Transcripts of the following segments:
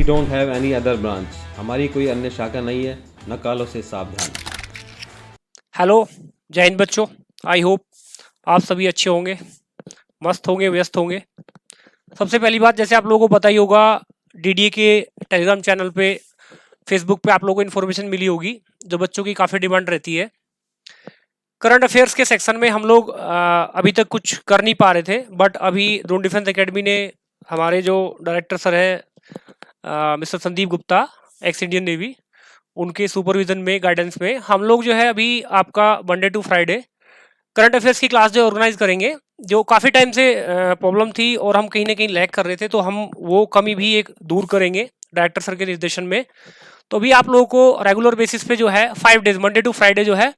Don't have any other branch. हमारी कोई अन्य शाखा नहीं है, नकालों से सावधान। हेलो, जय हिंद बच्चों। आई होप आप सभी अच्छे होंगे, मस्त होंगे, व्यस्त होंगे। सबसे पहली बात, जैसे आप लोगों को पता ही होगा, डीडीए के टेलीग्राम चैनल पे, फेसबुक पे आप लोगों को इन्फॉर्मेशन मिली होगी जो बच्चों की काफ़ी डिमांड रहती है। करंट अफेयर्स के सेक्शन में हम लोग अभी तक कुछ कर नहीं पा रहे थे, बट अभी ड्रोन डिफेंस एकेडमी ने, हमारे जो डायरेक्टर सर है mister Sandeep Gupta, ex Indian navy, उनके सुपरविजन में, गाइडेंस में हम लोग जो है अभी आपका Monday to Friday current affairs की क्लास जो ऑर्गेनाइज करेंगे, जो काफ़ी टाइम से प्रॉब्लम थी और हम कहीं ना कहीं लैग कर रहे थे, तो हम वो कमी भी एक दूर करेंगे डायरेक्टर सर के निर्देशन में। तो अभी आप लोगों को रेगुलर बेसिस पे जो है 5 डेज मंडे टू फ्राइडे जो है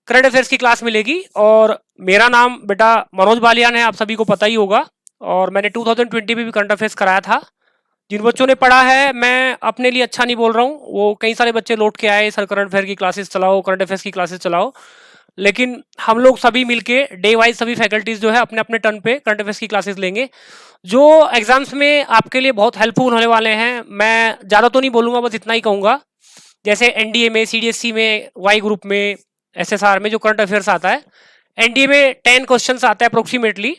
करंट अफेयर्स की क्लास मिलेगी। और मेरा नाम बेटा मनोज बालियान है, आप सभी को पता ही होगा, और मैंने 2020 में भी करंट अफेयर्स कराया था। जिन बच्चों ने पढ़ा है, मैं अपने लिए अच्छा नहीं बोल रहा हूँ, वो कई सारे बच्चे लौट के आए, सर करंट अफेयर की क्लासेस चलाओ, करंट अफेयर्स की क्लासेस चलाओ, लेकिन हम लोग सभी मिलके डे वाइज सभी फैकल्टीज जो है अपने अपने टर्न पे करंट अफेयर्स की क्लासेस लेंगे, जो एग्जाम्स में आपके लिए बहुत हेल्पफुल होने वाले हैं। मैं ज़्यादा तो नहीं बोलूँगा, बस इतना ही कहूँगा, जैसे एनडीए में, सीडीएससी में, वाई ग्रुप में, एसएसआर में जो करंट अफेयर्स आता है, एनडीए में 10 क्वेश्चंस आता है अप्रोक्सीमेटली,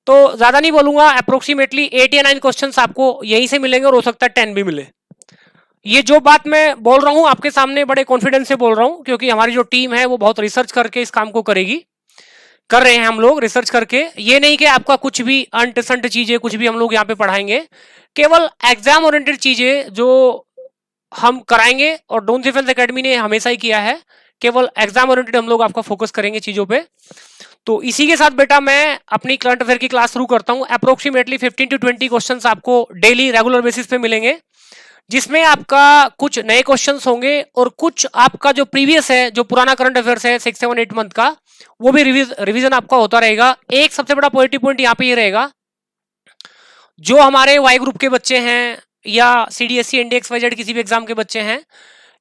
तो ज़्यादा नहीं बोलूँगा, अप्रोक्सीमेटली 8 या 9 क्वेश्चंस आपको यहीं से मिलेंगे, और हो सकता है 10 भी मिले। ये जो बात मैं बोल रहा हूँ आपके सामने बड़े कॉन्फिडेंस से बोल रहा हूँ, क्योंकि हमारी जो टीम है वो बहुत रिसर्च करके इस काम को करेगी, कर रहे हैं हम लोग रिसर्च करके। ये नहीं कि आपका कुछ भी अनटसंट चीज़ें कुछ भी हम लोग यहाँ पे पढ़ाएंगे, केवल एग्जाम ओरिएंटेड चीज़ें जो हम कराएंगे, और ड्रोन डिफेंस एकेडमी ने हमेशा ही किया है, केवल एग्जाम ओरिएंटेड हम लोग आपका फोकस करेंगे चीज़ों पे। तो इसी के साथ बेटा मैं अपनी करंट अफेयर की क्लास शुरू करता हूँ। अप्रोक्सीमेटली 15 to 20 क्वेश्चंस आपको डेली रेगुलर बेसिस पे मिलेंगे, जिसमें आपका कुछ नए क्वेश्चंस होंगे और कुछ आपका जो प्रीवियस है, जो पुराना करंट अफेयर्स है 6, 7, 8 मंथ का, वो भी रिवीजन आपका होता रहेगा। एक सबसे बड़ा पॉजिटिव पॉइंट यहाँ पे ये रहेगा, जो हमारे वाई ग्रुप के बच्चे हैं या सीडीएससी एनडीएक्स वाईजेड किसी भी एग्जाम के बच्चे हैं,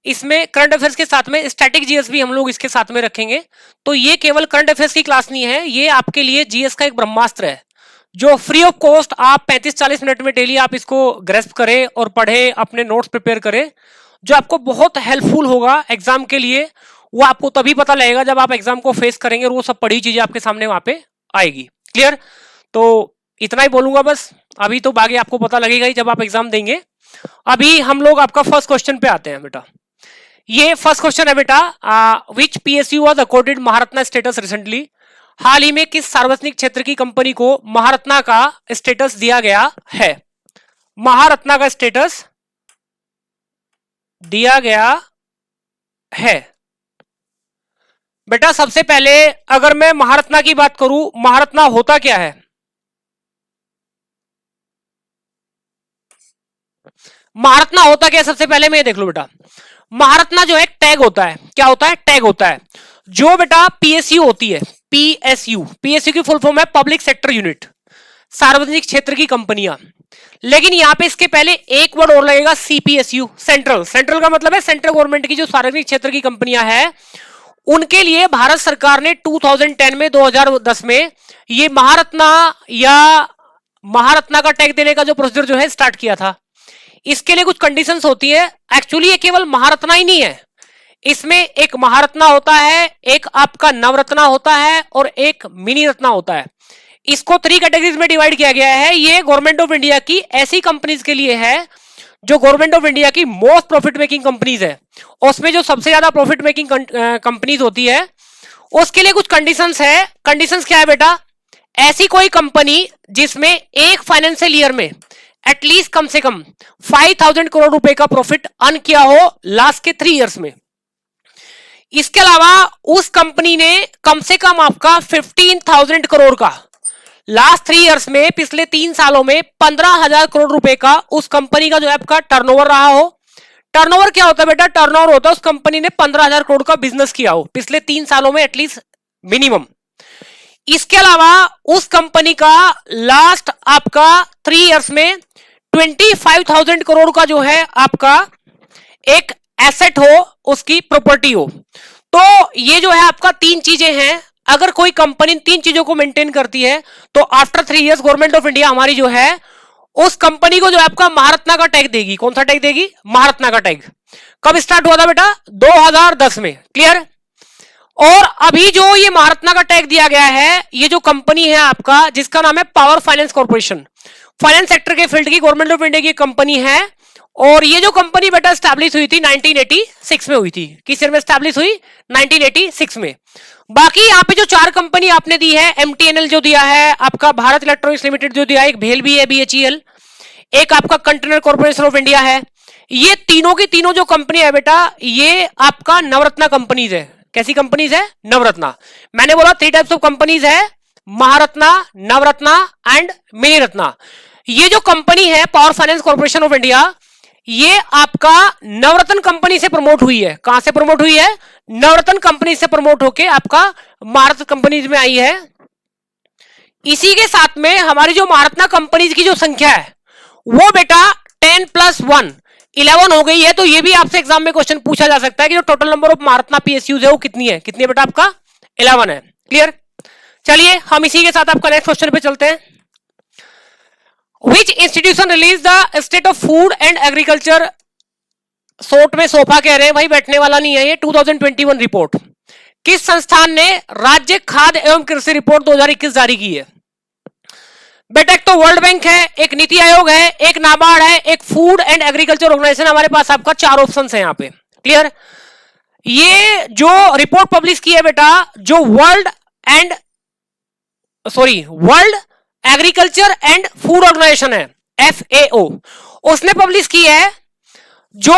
इसमें करंट अफेयर्स के साथ में स्टैटिक जीएस भी हम लोग इसके साथ में रखेंगे। तो ये केवल करंट अफेयर्स की क्लास नहीं है, ये आपके लिए जीएस का एक ब्रह्मास्त्र है, जो फ्री ऑफ कॉस्ट आप 35-40 मिनट में डेली आप इसको ग्रेस्प करें और पढ़े, अपने नोट्स प्रिपेयर करें, जो आपको बहुत हेल्पफुल होगा एग्जाम के लिए। वो आपको तभी पता लगेगा जब आप एग्जाम को फेस करेंगे और वो सब पढ़ी चीजें आपके सामने वहां पे आएगी। क्लियर? तो इतना ही बोलूंगा बस, अभी तो बाकी आपको पता लगेगा ही जब आप एग्जाम देंगे। अभी हम लोग आपका फर्स्ट क्वेश्चन पे आते हैं बेटा। ये फर्स्ट क्वेश्चन है बेटा, which PSU was accorded Maharatna status recently? हाल ही में किस सार्वजनिक क्षेत्र की कंपनी को महारत्ना का स्टेटस दिया गया है? महारत्ना का स्टेटस दिया गया है। बेटा सबसे पहले अगर मैं महारत्ना की बात करूं, महारत्ना होता क्या है? महारत्ना होता क्या है, सबसे पहले मैं ये देख लो बेटा। महारत्ना जो है टैग होता है। क्या होता है? टैग होता है। जो बेटा पीएसयू होती है, पीएसयू की फुल फॉर्म है पब्लिक सेक्टर यूनिट, सार्वजनिक क्षेत्र की कंपनियां। लेकिन यहां पे इसके पहले एक वर्ड और लगेगा, सीपीएसयू, सेंट्रल। सेंट्रल का मतलब है सेंट्रल गवर्नमेंट की जो सार्वजनिक क्षेत्र की कंपनियां हैं, उनके लिए भारत सरकार ने 2010 में, 2010 में ये महारत्ना या महारत्ना का टैग देने का जो प्रोसीजर जो है स्टार्ट किया था। इसके लिए कुछ कंडीशंस होती है। एक्चुअली ये केवल महारत्ना ही नहीं है, इसमें एक महारत्ना होता है, एक आपका नवरत्ना होता है, और एक मिनी रत्ना होता है। इसको 3 कैटेगरीज में डिवाइड किया गया है। ये गवर्नमेंट ऑफ इंडिया की ऐसी कंपनीज के लिए है जो गवर्नमेंट ऑफ इंडिया की मोस्ट प्रॉफिट मेकिंग कंपनीज है, और उसमें जो सबसे ज्यादा प्रॉफिट मेकिंग कंपनीज होती है, उसके लिए कुछ कंडीशंस है। कंडीशंस क्या है बेटा? ऐसी कोई कंपनी जिसमें एक फाइनेंशियल ईयर में एटलीस्ट कम से कम 5,000 करोड़ रुपए का प्रॉफिट अर्न किया हो लास्ट के 3 इयर्स में। इसके अलावा उस कंपनी ने कम से कम आपका 15,000 करोड़ का लास्ट 3 इयर्स में, पिछले 3 सालों में 15,000 करोड़ रुपए का उस कंपनी का जो है आपका टर्नओवर रहा हो। टर्नओवर क्या होता है बेटा? टर्नओवर होता है उस कंपनी ने 15,000 करोड़ का बिजनेस किया हो पिछले 3 सालों में एटलीस्ट मिनिमम। इसके अलावा उस कंपनी का लास्ट आपका 3 इयर्स में 25,000 करोड़ का जो है आपका एक एसेट हो, उसकी प्रॉपर्टी हो। तो ये जो है आपका 3 चीजें हैं। अगर कोई कंपनी 3 चीजों को मेंटेन करती है तो after 3 years government of India हमारी जो है उस कंपनी को जो है आपका महारत्ना का टैग देगी। कौन सा टैग देगी? महारत्ना का टैग। कब स्टार्ट हुआ था बेटा? 2010 में। क्लियर? और अभी जो ये महारत्ना का टैग दिया गया है, ये जो कंपनी है आपका, जिसका नाम है power finance corporation, finance sector के फील्ड की गवर्नमेंट ऑफ इंडिया की कंपनी है। और ये जो कंपनी बेटा स्टैब्लिश हुई थी 1986 में हुई थी। किस ईयर में स्टैब्लिश हुई? 1986 में। बाकी यहाँ पे जो 4 कंपनी आपने दी है, एमटीएनएल जो दिया है आपका, भारत इलेक्ट्रॉनिक्स लिमिटेड जो दिया है, एक भेल भी है बीएचईएल, एक आपका कंटेनर कॉर्पोरेशन ऑफ इंडिया है। ये तीनों की तीनों जो कंपनी है बेटा, ये आपका नवरत्ना कंपनीज है। कैसी कंपनीज है? नवरत्ना। मैंने बोला 3 टाइप्स ऑफ कंपनीज है, महारत्ना, नवरत्ना एंड मिनी रत्ना। ये जो कंपनी है power finance corporation of India, ये आपका नवरत्न कंपनी से प्रमोट हुई है। कहां से प्रमोट हुई है? नवरत्न कंपनी से प्रमोट होके आपका महारत्न कंपनीज में आई है। इसी के साथ में हमारी जो महारत्ना कंपनीज की जो संख्या है वो बेटा 10 + 1 11 हो गई है। तो ये भी आपसे एग्जाम में क्वेश्चन पूछा जा सकता है कि जो total number of Maharatna PSUs है वो कितनी है? कितनी है बेटा? आपका 11 है। क्लियर? चलिए हम इसी के साथ आपका नेक्स्ट क्वेश्चन पे चलते हैं। Which institution released the state of food and agriculture? सोट में सोफा कह रहे हैं भाई, बैठने वाला नहीं है ये। 2021 रिपोर्ट किस संस्थान ने राज्य खाद्य एवं कृषि रिपोर्ट 2021 जारी की है? बेटा एक तो वर्ल्ड बैंक है, एक नीति आयोग है, एक नाबार्ड है, एक फूड एंड एग्रीकल्चर ऑर्गेनाइजेशन। हमारे पास आपका 4 ऑप्शन है यहाँ पे। क्लियर? ये जो रिपोर्ट पब्लिश की है बेटा, जो world agriculture and food organisation है, FAO, उसने पब्लिश की है। जो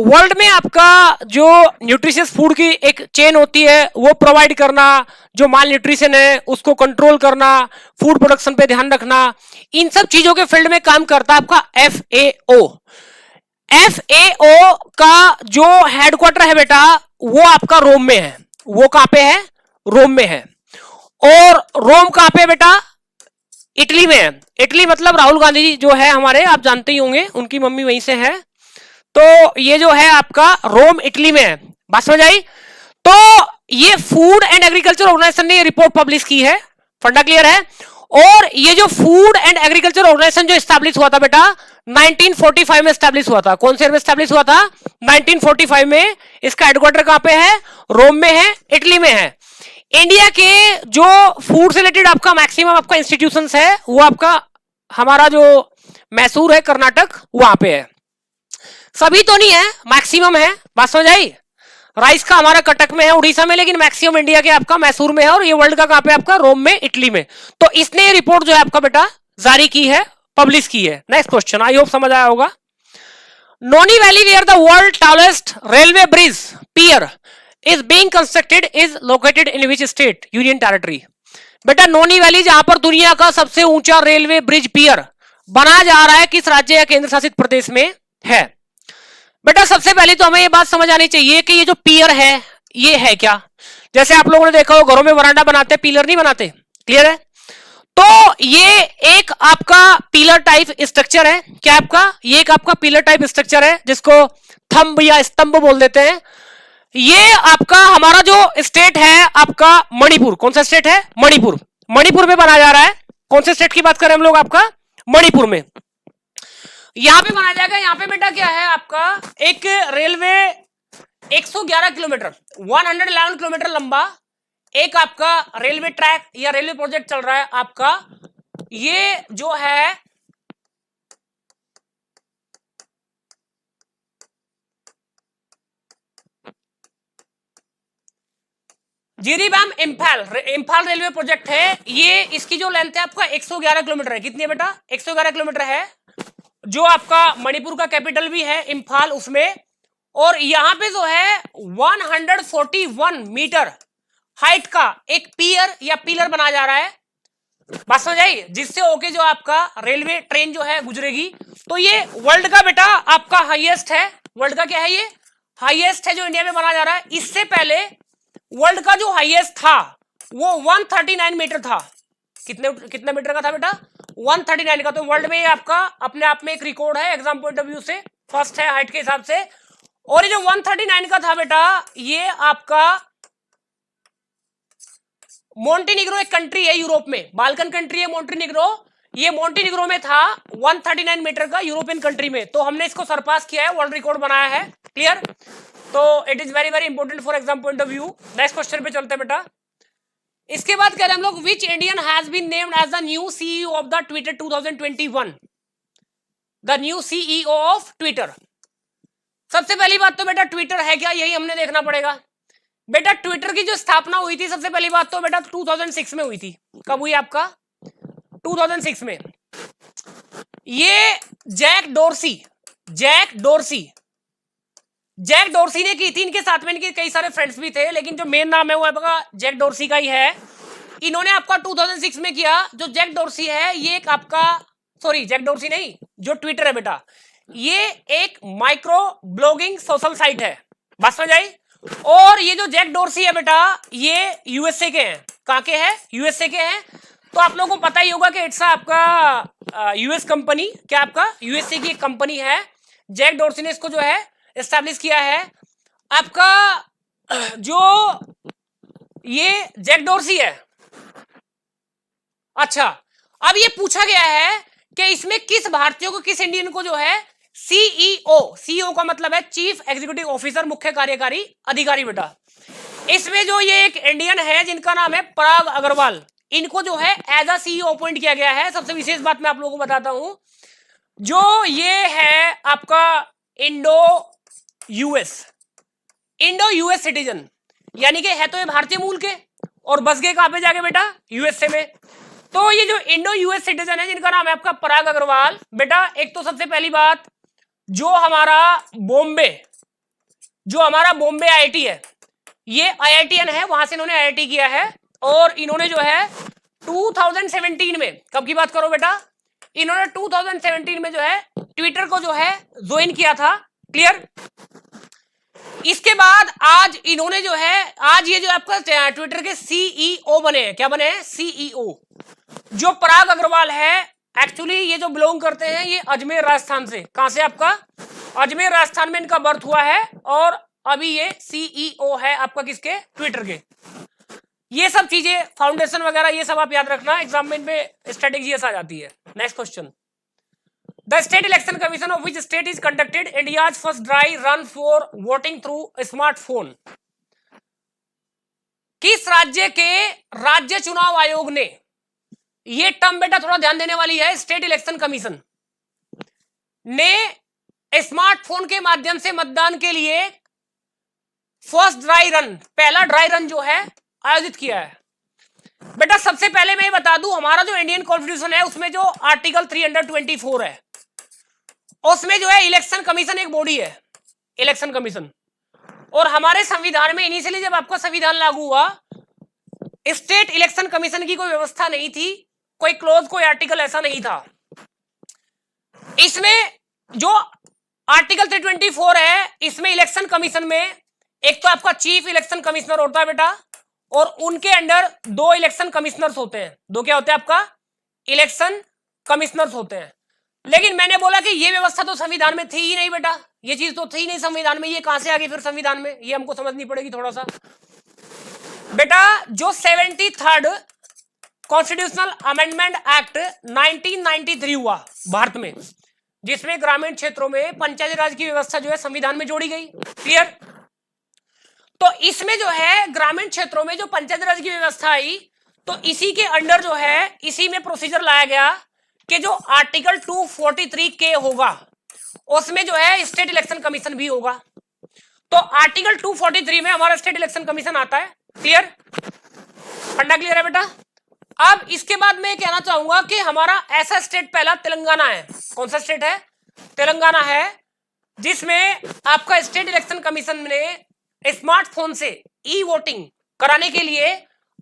वर्ल्ड में आपका जो न्यूट्रिशियस फूड की एक चेन होती है वो प्रोवाइड करना, जो माल न्यूट्रिशन है उसको कंट्रोल करना, फूड प्रोडक्शन पे ध्यान रखना, इन सब चीजों के फील्ड में काम करता है आपका FAO। FAO का जो हेडक्वार्टर है बेटा वो आपका रोम में है। वो कहां पे है? रोम में है। और रोम कहां पे बेटा? इटली में है। इटली मतलब राहुल गांधी जी जो है हमारे, आप जानते ही होंगे, उनकी मम्मी वहीं से है। तो ये जो है आपका रोम इटली में है। बात समझ आई? तो ये फूड एंड एग्रीकल्चर ऑर्गेनाइजेशन ने ये रिपोर्ट पब्लिश की है। फंडा क्लियर है? और ये जो फूड एंड एग्रीकल्चर ऑर्गेनाइजेशन जो स्टैब्लिश हुआ था बेटा 1945 में स्टैब्लिश हुआ था। कौन से ईयर में स्टैब्लिश हुआ था? 1945 में। इसका हेडक्वार्टर कहां पे है? रोम में है, इटली में है। इंडिया के जो फूड से रिलेटेड आपका मैक्सिमम आपका इंस्टीट्यूशंस है वो आपका हमारा जो मैसूर है कर्नाटक, वहां पे है। सभी तो नहीं है, मैक्सिमम है। बात समझ आई? राइस का हमारा कटक में है, उड़ीसा में, लेकिन मैक्सिमम इंडिया के आपका मैसूर में है। और ये वर्ल्ड का कहां पे? आपका रोम में, इटली में। तो इसने ये रिपोर्ट जो है आपका बेटा जारी की है, पब्लिश की है। नेक्स्ट क्वेश्चन, आई होप समझ आया होगा। Noney valley where the world tallest railway bridge pier is being constructed is located in which state union territory? बेटा नोनी वैली जहां पर दुनिया का सबसे ऊंचा रेलवे ब्रिज पियर बनाया जा रहा है, किस राज्य या केंद्र शासित प्रदेश में है? बेटा सबसे पहले तो हमें ये बात समझ आनी चाहिए कि ये जो पियर है ये है क्या। जैसे आप लोगों ने देखा हो घरों में वरांडा बनाते, पिलर नहीं बनाते। क्लियर है? तो ये एक आपका पिलर टाइप स्ट्रक्चर है। क्या आपका? ये एक आपका पिलर टाइप स्ट्रक्चर है जिसको थंब या स्तंभ बोल देते हैं। ये आपका हमारा जो स्टेट है आपका मणिपुर। कौन सा स्टेट है? मणिपुर। मणिपुर में बनाया जा रहा है। कौन से स्टेट की बात करें हम लोग? आपका मणिपुर में यहां पे बनाया जाएगा। यहां पे बेटा क्या है आपका? एक रेलवे 111 किलोमीटर 111 किलोमीटर लंबा एक आपका रेलवे ट्रैक या रेलवे प्रोजेक्ट चल रहा है आपका। ये जो है जिरीबाम इंफाल रेलवे प्रोजेक्ट है। ये इसकी जो लेंथ है आपका 111 किलोमीटर है। कितनी है बेटा? 111 किलोमीटर है। जो आपका मणिपुर का कैपिटल भी है इंफाल, उसमें। और यहां पे जो है 141 मीटर हाइट का एक पियर या पिलर बनाया जा रहा है। बात समझ आई? जिससे होके जो आपका रेलवे ट्रेन जो है गुजरेगी। तो ये वर्ल्ड का बेटा आपका हाईएस्ट है। वर्ल्ड का क्या है? ये हाईएस्ट है जो इंडिया में बनाया जा रहा है। इससे पहले वर्ल्ड का जो हाईएस्ट था वो 139 मीटर था। कितने मीटर का था बेटा? 139 का। तो वर्ल्ड में आपका अपने आप में एक रिकॉर्ड है, एग्जाम पॉइंट ऑफ व्यू से फर्स्ट है हाइट के हिसाब से। और ये जो 139 का था बेटा, ये आपका मोंटेनिग्रो एक कंट्री है यूरोप में, बाल्कन कंट्री है मोंटेनिग्रो। ये मोंटेनिग्रो में था 139 मीटर का, यूरोपियन कंट्री में, तो हमने इसको सरपास किया है, वर्ल्ड रिकॉर्ड बनाया है। क्लियर? तो it is very very important for exam point of view. Next question पे चलते हैं बेटा। इसके बाद कह रहे हैं हम लोग, which Indian has been named as the new CEO of the Twitter 2021, the new CEO of Twitter. सबसे पहली बात तो बेटा ट्विटर है क्या, यही हमने देखना पड़ेगा। बेटा ट्विटर की जो स्थापना हुई थी सबसे पहली बात तो बेटा 2006 में हुई थी। कब हुई आपका? 2006 में। ये जैक डोर्सी ने की थी। इनके साथ में इनके कई सारे फ्रेंड्स भी थे, लेकिन जो मेन नाम है वो आपका जैक डोर्सी का ही है। इन्होंने आपका 2006 में किया। जो जैक डोर्सी है ये एक आपका, सॉरी जैक डोर्सी नहीं, जो ट्विटर है बेटा, ये एक माइक्रो ब्लॉगिंग सोशल साइट है। बात समझ आई? और ये जो जैक डोर्सी है बेटा, ये यूएसए के हैं। कहां के हैं? यूएसए के हैं। तो आप लोगों को पता ही होगा कि इट्स आपका यूएस कंपनी, क्या आपका यूएसए की एक कंपनी है। जैक डोर्सी ने इसको जो है एस्टैब्लिश किया है। आपका जो ये जैक डोर्सी है, अच्छा अब ये पूछा गया है कि इसमें किस भारतीय को, किस इंडियन को जो है सीईओ का मतलब है चीफ एग्जीक्यूटिव ऑफिसर, मुख्य कार्यकारी अधिकारी बेटा। इसमें जो ये एक इंडियन है जिनका नाम है पराग अग्रवाल, इनको जो है एज अ सीईओ अपॉइंट किया गया है। सबसे विशेष बात मैं आप लोगों को बताता हूं, जो ये है आपका इंडो यूएस सिटीजन, यानी कि है तो ये भारतीय मूल के और बस गए कहां पे जाके बेटा? यूएसए में। तो ये जो इंडो यूएस सिटीजन है जिनका नाम है आपका पराग अग्रवाल बेटा, एक तो सबसे पहली बात जो हमारा बॉम्बे आईआईटी है, ये आईआईटीएन है, वहां से इन्होंने आईआईटी किया है। और इन्होंने जो है 2017 में, कब की बात करो बेटा? इन्होंने 2017 में जो है ट्विटर को जो है ज्वाइन किया था। क्लियर? इसके बाद आज इन्होंने जो है, आज ये जो आपका ट्विटर के सीईओ बने हैं। क्या बने हैं? सीईओ। जो पराग अग्रवाल है, एक्चुअली ये जो बिलोंग करते हैं ये अजमेर राजस्थान से। कहां से? आपका अजमेर राजस्थान में इनका बर्थ हुआ है और अभी ये सीईओ है आपका किसके? ट्विटर के। ये सब चीजें, फाउंडेशन वगैरह, ये सब आप याद रखना, एग्जाम में स्ट्रेटेजी आ जाती है। Next question, the state election commission of which state is conducted India's first dry run for voting through smartphone. किस राज्य के राज्य चुनाव आयोग ने, ये टर्म बेटा थोड़ा ध्यान देने वाली है, स्टेट इलेक्शन कमीशन ने स्मार्टफोन के माध्यम से मतदान के लिए फर्स्ट ड्राई रन, पहला ड्राई रन जो है आयोजित किया है। बेटा सबसे पहले मैं ये बता दूं, हमारा जो इंडियन कॉन्स्टिट्यूशन है उसमें जो आर्टिकल 324 है, उसमें जो है इलेक्शन कमीशन एक बॉडी है, इलेक्शन कमीशन। और हमारे संविधान में इनिशियली जब आपका संविधान लागू हुआ, स्टेट इलेक्शन कमीशन की कोई व्यवस्था नहीं थी, कोई क्लोज, कोई आर्टिकल ऐसा नहीं था। इसमें जो आर्टिकल 324 है, इसमें इलेक्शन कमीशन में एक तो आपका चीफ इलेक्शन कमिश्नर होता है बेटा, और उनके अंडर 2 इलेक्शन कमिश्नर्स होते हैं। 2 क्या होते हैं? आपका इलेक्शन कमिश्नर्स होते हैं। लेकिन मैंने बोला कि ये व्यवस्था तो संविधान में थी ही नहीं बेटा, ये चीज तो थी नहीं संविधान में, ये कहां से आ गई फिर संविधान में? ये हमको समझनी पड़ेगी थोड़ा सा बेटा। जो 73rd कॉन्स्टिट्यूशनल अमेंडमेंट एक्ट 1993 हुआ भारत में, जिसमें ग्रामीण क्षेत्रों में पंचायती राज की व्यवस्था जो है संविधान में जोड़ी गई। क्लियर? तो इसमें जो है ग्रामीण क्षेत्रों में जो पंचायती राज की व्यवस्था आई, तो इसी के अंडर जो है, इसी में प्रोसीजर लाया गया कि जो आर्टिकल 243 के होगा उसमें जो है स्टेट इलेक्शन कमीशन भी होगा। तो आर्टिकल 243 में हमारा स्टेट इलेक्शन कमीशन आता है। क्लियर? फंडा क्लियर है बेटा? अब इसके बाद मैं कहना चाहूंगा कि हमारा ऐसा स्टेट पहला तेलंगाना है। कौन सा स्टेट है? तेलंगाना है, जिसमें आपका स्टेट इलेक्शन कमीशन ने स्मार्टफोन से ई वोटिंग कराने के लिए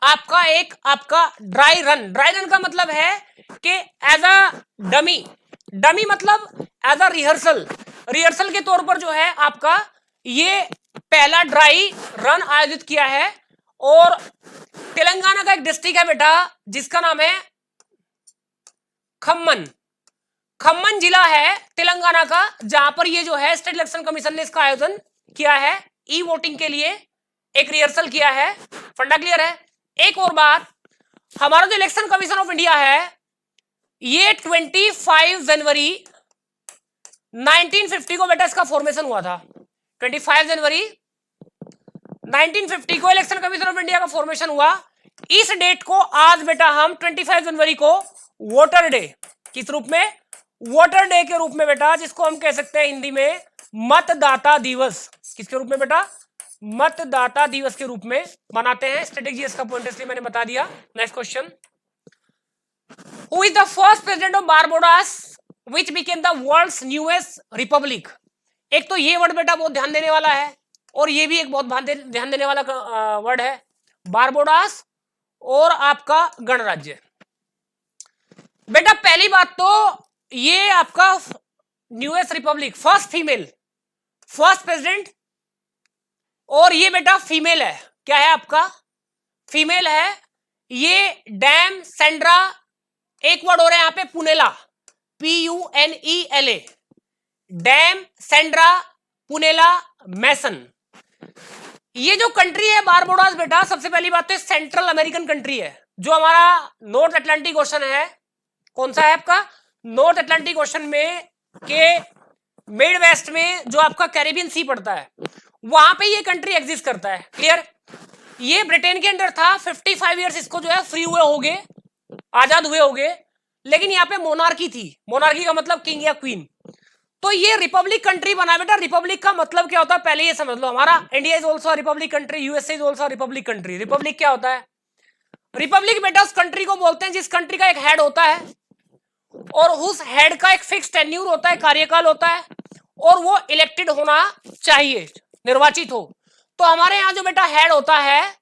आपका एक आपका ड्राई रन का मतलब है कि एज अ डमी मतलब एज अ रिहर्सल के तौर पर जो है आपका ये पहला ड्राई रन आयोजित किया है। और तेलंगाना का एक डिस्ट्रिक्ट है बेटा जिसका नाम है खम्मन जिला है तेलंगाना का, जहां पर ये जो है स्टेट इलेक्शन कमीशन ने इसका आयोजन किया है, ई वोटिंग के लिए एक रिहर्सल किया है। फंडा क्लियर है? एक और बात, हमारा जो इलेक्शन कमीशन ऑफ इंडिया है ये 25 जनवरी 1950 को बेटा इसका फॉर्मेशन हुआ था। 25 जनवरी 1950 को इलेक्शन कमीशन ऑफ इंडिया का फॉर्मेशन हुआ। इस डेट को आज बेटा हम 25 जनवरी को वोटर डे, किस रूप में, वोटर डे के रूप में बेटा, जिसको हम कह सकते हैं हिंदी में मतदाता दिवस, किसके रूप में बेटा, मतदाता दिवस के रूप में मनाते हैं। स्ट्रेटेजी का पॉइंट इसलिए मैंने बता दिया। Next question, who is the first president of Barbados which became the world's newest republic. एक तो ये वर्ड बेटा बहुत ध्यान देने वाला है, और ये भी एक बहुत ध्यान देने वाला वर्ड है, बारबोडास और आपका गणराज्य। बेटा पहली बात तो ये आपका newest Republic, first female, first president, और ये बेटा फीमेल है, क्या है आपका, फीमेल है। ये डैम सेंड्रा, एक वर्ड हो रहा है यहां पे पुनेला, PUNELA, डैम सेंड्रा पुनेला मैसन। ये जो कंट्री है बारबोडास बेटा, सबसे पहली बात तो सेंट्रल अमेरिकन कंट्री है। जो हमारा नॉर्थ अटलांटिक ओशन है, कौन सा है आपका, नॉर्थ अटलांटिक ओशन में के मिड वेस्ट में जो आपका कैरिबियन सी पड़ता है, वहां पे ये कंट्री एग्जिस्ट करता है। क्लियर, ये ब्रिटेन के अंडर था। 55 ईयर्स इसको जो है फ्री हुए होंगे, आजाद हुए होंगे, लेकिन यहाँ पे मोनार्की थी। मोनार्की का मतलब किंग या क्वीन। तो ये रिपब्लिक कंट्री बना बेटा। रिपब्लिक का मतलब क्या होता है पहले ये समझ लो। हमारा India is also Republic country, USA is also Republic country. Republic क्या होता है, रिपब्लिक बेटा उस कंट्री को बोलते हैं जिस कंट्री का एक हेड होता है, और उस हेड का एक फिक्स टेन्यूर होता है, कार्यकाल होता है, और वो इलेक्टेड होना चाहिए, निर्वाचित हो। तो हमारे यहाँ जो बेटा हेड होता है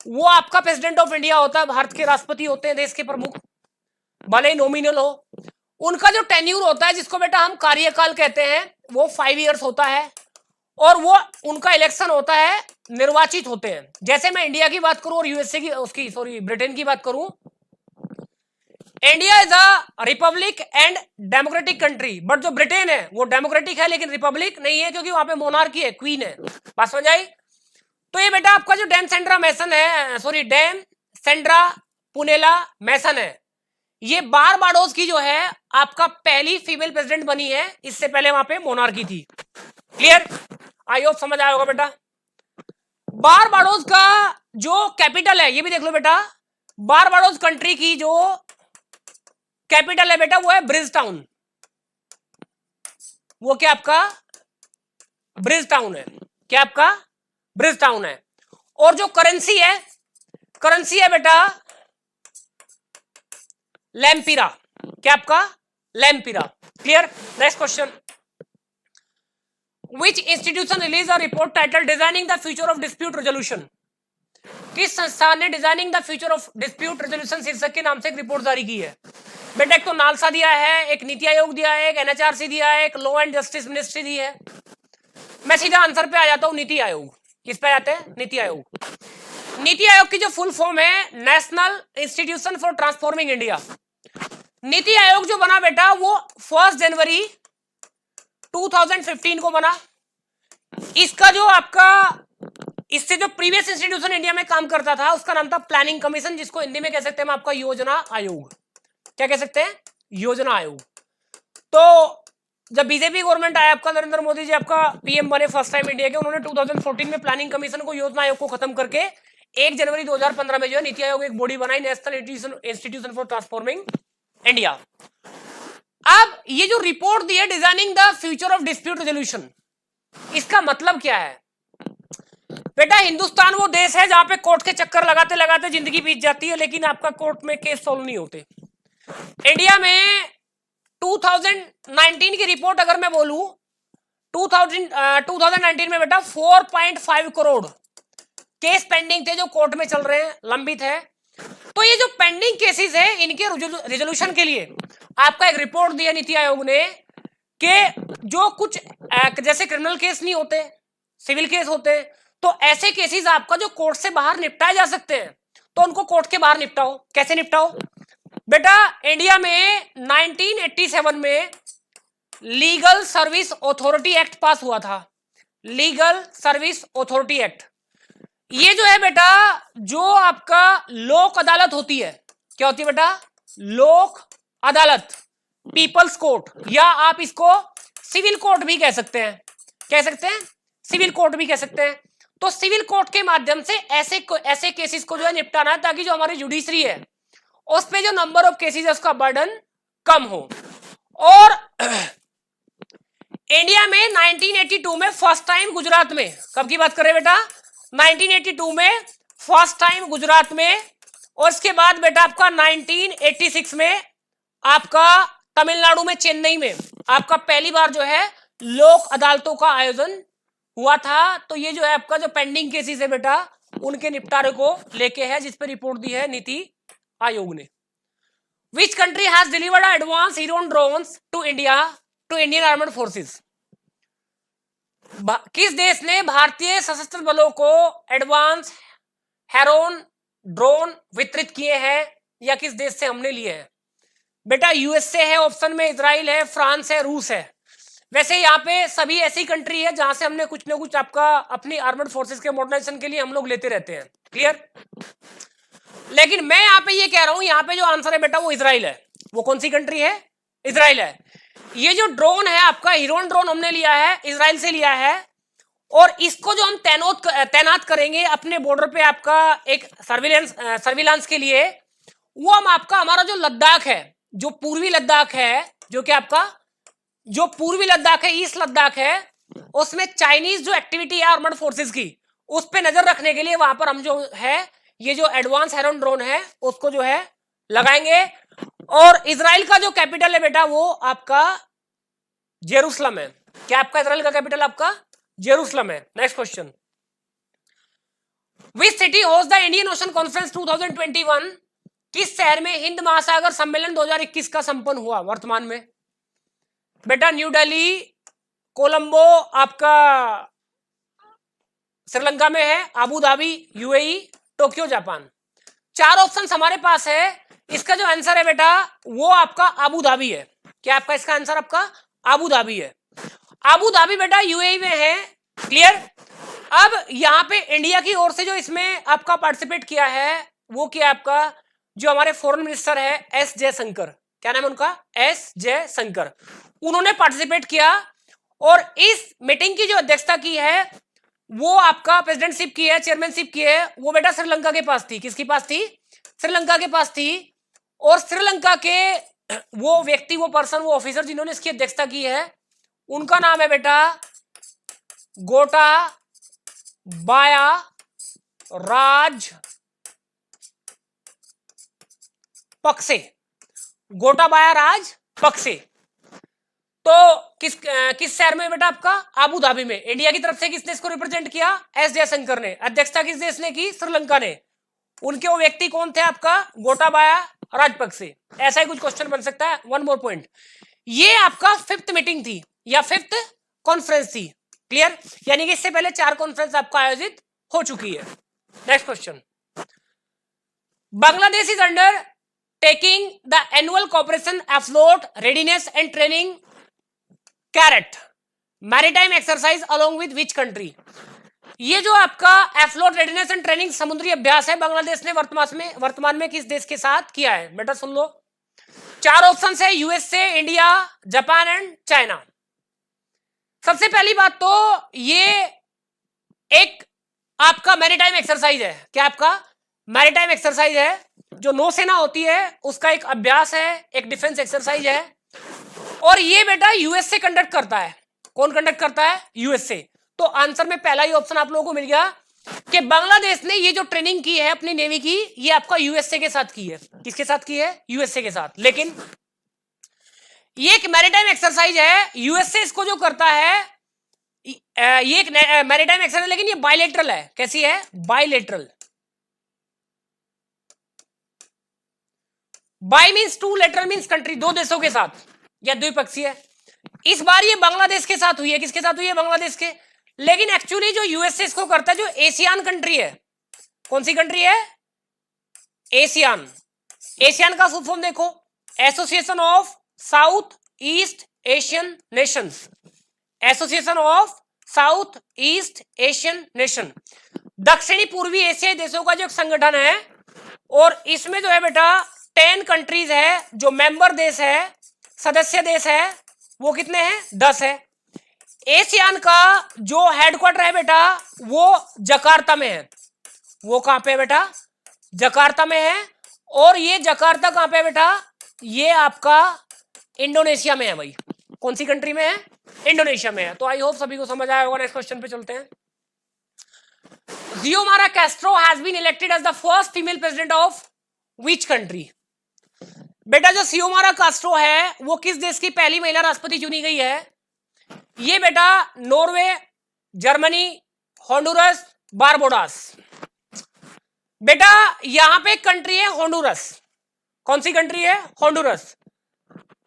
वो आपका प्रेसिडेंट ऑफ इंडिया होता है। भारत के राष्ट्रपति होते हैं, देश के प्रमुख, भले ही नॉमिनल हो। उनका जो टेन्यूर होता है, जिसको बेटा हम कार्यकाल कहते हैं, वो 5 इयर्स होता है, और वो उनका इलेक्शन होता है, निर्वाचित होते हैं। जैसे मैं इंडिया की बात करूं और यूएसए की, उसकी सॉरी ब्रिटेन की बात करूं, India is a republic and democratic country, but जो ब्रिटेन है वो डेमोक्रेटिक है लेकिन रिपब्लिक नहीं है, क्योंकि वहां पे मोनार्की है, क्वीन है। बात समझ आई। तो ये बेटा आपका जो डैम सेंड्रा मैसन है, सॉरी डैम सेंड्रा पुनेला मैसन है, ये बारबाडोस की जो है आपका पहली फीमेल प्रेसिडेंट बनी है। इससे पहले वहां पे मोनार्की थी। क्लियर, आई होप समझ आया होगा बेटा। बारबाडोस का जो कैपिटल है, ये भी देख लो बेटा, बारबाडोस कंट्री की जो कैपिटल है बेटा वो है ब्रिज टाउन। वो क्या आपका ब्रिज टाउन है, क्या आपका ब्रिज टाउन है। और जो करेंसी है बेटा लैम्पिरा, क्या आपका लैम्पिरा। Clear, next question, which institution release a report title designing the future of dispute resolution. किस संस्थान ने designing the future of dispute resolution शीर्षक के नाम से एक रिपोर्ट जारी की है। बेटा एक तो नालसा दिया है, एक नीति आयोग दिया है, एक NHRC दिया है, एक लॉ एंड जस्टिस मिनिस्ट्री दी है। मैं सीधा आंसर पे आ जाता हूं, नीति आयोग। किस पे आते हैं, नीति आयोग। नीति आयोग की जो फुल फॉर्म है national institution for transforming India. NITI Aayog जो बना बेटा वो 1 जनवरी 2015 को बना। इसका जो आपका, इससे जो प्रीवियस इंस्टीट्यूशन इंडिया में काम करता था उसका नाम था प्लानिंग कमीशन, जिसको हिंदी में कह सकते हैं आपका योजना आयोग। क्या कह सकते हैं, योजना आयोग। तो जब बीजेपी गवर्नमेंट आया आपका, नरेंद्र मोदी जी आपका PM बने फर्स्ट टाइम इंडिया के, उन्होंने 2014 में प्लानिंग कमीशन को, योजना आयोग को खत्म करके 1 जनवरी 2015 में जो है नीति आयोग एक बॉडी बनाई, national institution for transforming India. अब ये जो रिपोर्ट दी है designing the future of dispute resolution, इसका मतलब क्या है बेटा। हिंदुस्तान वो देश है जहां पे कोर्ट के चक्कर लगाते लगाते जिंदगी बीत जाती है, लेकिन आपका कोर्ट में केस सॉल्व नहीं होते। इंडिया में 2019 की रिपोर्ट अगर मैं बोलूं, 2019 में बेटा 4.5 करोड़ केस पेंडिंग थे जो कोर्ट में चल रहे हैं, लंबित है। तो ये जो पेंडिंग केसेस है इनके रिजोल्यूशन के लिए आपका एक रिपोर्ट दिया नीति आयोग ने कि जो कुछ जैसे क्रिमिनल केस नहीं होते, सिविल केस होते, तो ऐसे केसेस आपका जो कोर्ट से बाहर निपटाए जा सकते हैं, तो उनको कोर्ट के बाहर निपटाओ। कैसे निपटाओ बेटा, इंडिया में 1987 में लीगल सर्विस अथॉरिटी एक्ट पास हुआ था। लीगल सर्विस अथॉरिटी एक्ट, ये जो है बेटा, जो आपका लोक अदालत होती है, क्या होती है बेटा, लोक अदालत, पीपल्स कोर्ट, या आप इसको सिविल कोर्ट भी कह सकते हैं, कह सकते हैं सिविल कोर्ट भी कह सकते हैं। तो सिविल कोर्ट के माध्यम से ऐसे केसेस को जो है निपटाना है, ताकि जो हमारी जुडिशरी है उस पे जो नंबर ऑफ केसेस है उसका बर्डन कम हो। और इंडिया में 1982 में फर्स्ट टाइम गुजरात में, कब की बात कर रहे हैं बेटा, 1982 में फर्स्ट टाइम गुजरात में, और इसके बाद बेटा आपका 1986 में आपका तमिलनाडु में चेन्नई में आपका पहली बार जो है लोक अदालतों का आयोजन हुआ था। तो ये जो है आपका जो पेंडिंग केसेस है बेटा उनके निपटारे को लेके है, जिस पे रिपोर्ट दी है नीति आयोग ने। Which country has delivered advance Heron drones to India to Indian armed forces? किस देश ने भारतीय सशस्त्र बलों को एडवांस हेरोन ड्रोन वितरित किए हैं, या किस देश से हमने लिए हैं? बेटा यूएसए है ऑप्शन में, इजराइल है, फ्रांस है, रूस है। वैसे यहाँ पे सभी ऐसी कंट्री है जहां से हमने कुछ ना कुछ आपका अपनी आर्मड फोर्सेस के मॉडर्नाइजेशन के लिए हम लोग लेते रहते हैं, क्लियर। लेकिन मैं यहाँ पे ये कह रहा हूं, यहाँ पे जो आंसर है बेटा वो इजराइल है। वो कौन सी कंट्री है? इजराइल है। ये जो ड्रोन है आपका हीरोन ड्रोन हमने लिया है, इजराइल से लिया है, और इसको जो हम तैनात करेंगे अपने बॉर्डर पे आपका एक सर्विलांस के लिए, वो हम आपका हमारा जो लद्दाख है, जो पूर्वी लद्दाख है, जो कि आपका जो पूर्वी लद्दाख है, ईस्ट लद्दाख है, उसमें चाइनीज जो एक्टिविटी है आर्मड फोर्सेस की, उस पे नजर रखने के लिए वहां पर हम जो है ये जो एडवांस हेरोन ड्रोन है उसको जो है लगाएंगे। और इजराइल का जो कैपिटल है बेटा वो आपका जेरूसलम है। क्या आपका इजराइल का कैपिटल आपका जेरूसलम है। Next question, which city host the Indian ocean conference 2021? किस शहर में हिंद महासागर सम्मेलन 2021 का संपन्न हुआ वर्तमान में? बेटा न्यू दिल्ली, कोलंबो आपका श्रीलंका में है, Abu Dhabi UAE, Tokyo Japan. चार ऑप्शन हमारे पास है। इसका जो आंसर है बेटा वो आपका अबू धाबी है। क्या आपका इसका आंसर आपका अबू धाबी है। अबू धाबी बेटा यूएई में है, क्लियर। अब यहां पे इंडिया की ओर से जो इसमें आपका पार्टिसिपेट किया है वो क्या आपका जो हमारे फॉरेन मिनिस्टर है एस जयशंकर, क्या नाम है उनका? एस जयशंकर, उन्होंने पार्टिसिपेट किया। और इस मीटिंग की जो अध्यक्षता की है वो आपका प्रेसिडेंटशिप की है, चेयरमैनशिप की है, वो बेटा श्रीलंका के पास थी। किसके पास थी? श्रीलंका के पास थी। और श्रीलंका के वो व्यक्ति, वो पर्सन, वो ऑफिसर जिन्होंने इसकी अध्यक्षता की है उनका नाम है बेटा गोटाबाया राजपक्से। गोटाबाया राजपक्से। तो किस शहर में बेटा आपका? अबू धाबी में। इंडिया की तरफ से किसने इसको रिप्रेजेंट किया? एस जयशंकर ने। अध्यक्षता किस देश ने की? श्रीलंका ने। उनके वो व्यक्ति कौन थे आपका? गोटाबाया राजपक्से। ऐसा ही कुछ क्वेश्चन बन सकता है। वन मोर पॉइंट, ये आपका 5th मीटिंग थी या 5th कॉन्फ्रेंस थी, क्लियर। यानी कि इससे पहले 4 कॉन्फ्रेंस आपका आयोजित हो चुकी है। Next question, Bangladesh is undertaking the annual cooperation afloat readiness and training CARAT maritime exercise along with which country? ये जो आपका एफ्लोट रेडीनेस एंड ट्रेनिंग समुद्री अभ्यास है बांग्लादेश ने वर्तमान में किस देश के साथ किया है? बेटा सुन लो, 4 ऑप्शन है, USA, India, Japan and China. सबसे पहली बात तो ये एक आपका मैरीटाइम एक्सरसाइज है। क्या आपका? मैरीटाइम एक्सरसाइज है, जो नौसेना होती है उसका एक अभ्यास है, एक डिफेंस एक्सरसाइज है। और ये बेटा यूएसए कंडक्ट करता है। कौन कंडक्ट करता है? यूएसए। तो आंसर में पहला ही ऑप्शन आप लोगों को मिल गया कि बांग्लादेश ने ये जो ट्रेनिंग की है अपनी नेवी की, ये आपका यूएसए के साथ की है। किसके साथ की है? यूएसए के साथ। लेकिन ये एक मैरीटाइम एक्सरसाइज है, यूएसए इसको जो करता है, ये एक मैरीटाइम एक्सरसाइज, लेकिन ये बायलेटरल है। कैसी है? Bilateral. Bi means two, lateral means country, 2 देशों के साथ, या द्विपक्षीय। इस बार ये बांग्लादेश के साथ हुई है। किसके साथ हुई है? बांग्लादेश के। लेकिन एक्चुअली जो यूएसए इसको करता है, जो एशियान कंट्री है, कौन सी कंट्री है? एशियान। एशियान का फुल फॉर्म देखो, association of south east Asian Nations. Association of south east Asian nation, दक्षिणी पूर्वी एशियाई देशों का जो एक संगठन है। और इसमें जो है बेटा 10 कंट्रीज है, जो मेंबर देश है, सदस्य देश है, वो कितने हैं? 10 है। एशियान का जो हेडक्वार्टर है बेटा वो जकार्ता में है। वो कहां पे है बेटा? जकार्ता में है। और ये जकार्ता कहां पे है बेटा? ये आपका इंडोनेशिया में है भाई। कौन सी कंट्री में है? इंडोनेशिया में है। तो आई होप सभी को समझ आया होगा। नेक्स्ट क्वेश्चन पे चलते हैं। Xiomara Castro has been elected as the first female president of which country? बेटा जो सियोमारा कास्ट्रो है वो किस देश की पहली महिला राष्ट्रपति चुनी गई है? ये बेटा नॉर्वे, जर्मनी, होंडुरस, बारबोडास। बेटा यहां पे कंट्री है होंडुरस। कौन सी कंट्री है? होंडुरस।